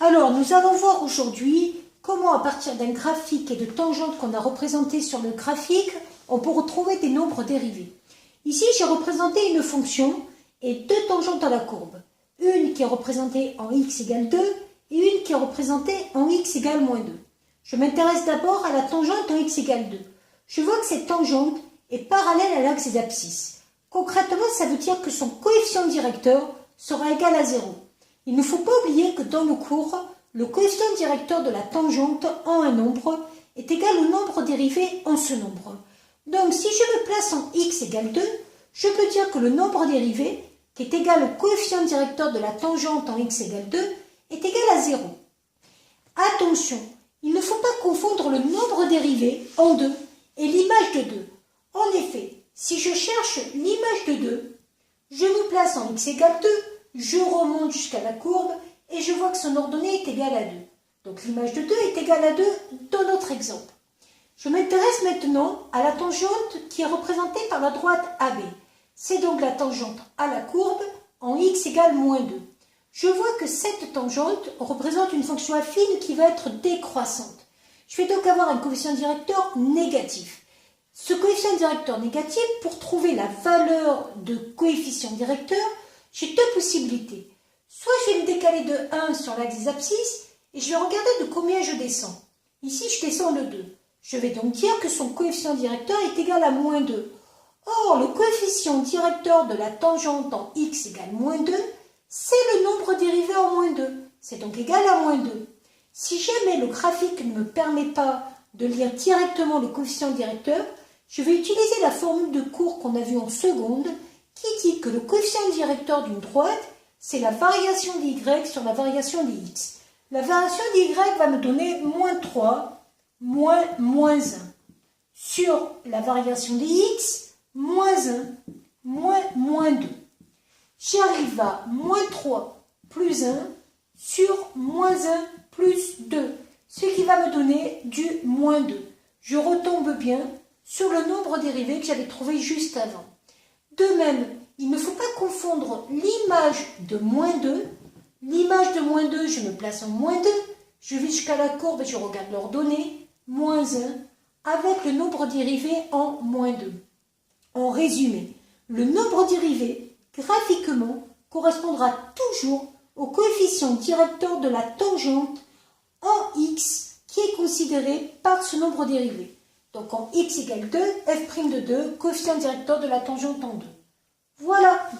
Alors, nous allons voir aujourd'hui comment, à partir d'un graphique et de tangentes qu'on a représenté sur le graphique, on peut retrouver des nombres dérivés. Ici, j'ai représenté une fonction et deux tangentes à la courbe. Une qui est représentée en x égale 2 et une qui est représentée en x égale moins 2. Je m'intéresse d'abord à la tangente en x égale 2. Je vois que cette tangente est parallèle à l'axe des abscisses. Concrètement, ça veut dire que son coefficient directeur sera égal à 0. Il ne faut pas oublier que dans le cours, le coefficient directeur de la tangente en un nombre est égal au nombre dérivé en ce nombre. Donc, si je me place en x égale 2, je peux dire que le nombre dérivé, qui est égal au coefficient directeur de la tangente en x égale 2, est égal à 0. Attention, il ne faut pas confondre le nombre dérivé en 2 et l'image de 2. En effet, si je cherche l'image de 2, je me place en x égale 2, je remonte jusqu'à la courbe et je vois que son ordonnée est égale à 2. Donc l'image de 2 est égale à 2 dans notre exemple. Je m'intéresse maintenant à la tangente qui est représentée par la droite AB. C'est donc la tangente à la courbe en x égale moins 2. Je vois que cette tangente représente une fonction affine qui va être décroissante. Je vais donc avoir un coefficient directeur négatif. Ce coefficient directeur négatif, pour trouver la valeur de coefficient directeur, j'ai deux possibilités. Soit je vais me décaler de 1 sur l'axe des abscisses et je vais regarder de combien je descends. Ici, je descends de 2. Je vais donc dire que son coefficient directeur est égal à moins 2. Or, le coefficient directeur de la tangente en x égale moins 2, c'est le nombre dérivé en moins 2. C'est donc égal à moins 2. Si jamais le graphique ne me permet pas de lire directement le coefficient directeur, je vais utiliser la formule de cours qu'on a vue en seconde qui dit que le coefficient directeur d'une droite, c'est la variation d'y sur la variation de x. La variation d'y va me donner moins 3, moins 1. Sur la variation de x, moins 1, moins 2. J'arrive à moins 3 plus 1 sur moins 1 plus 2, ce qui va me donner du moins 2. Je retombe bien sur le nombre dérivé que j'avais trouvé juste avant. De même, il ne faut pas confondre l'image de moins 2. L'image de moins 2, je me place en moins 2. Je vais jusqu'à la courbe et je regarde l'ordonnée, moins 1, avec le nombre dérivé en moins 2. En résumé, le nombre dérivé, graphiquement, correspondra toujours au coefficient directeur de la tangente en x qui est considéré par ce nombre dérivé. Donc en x égale 2, f' de 2, coefficient directeur de la tangente en 2. Voilà.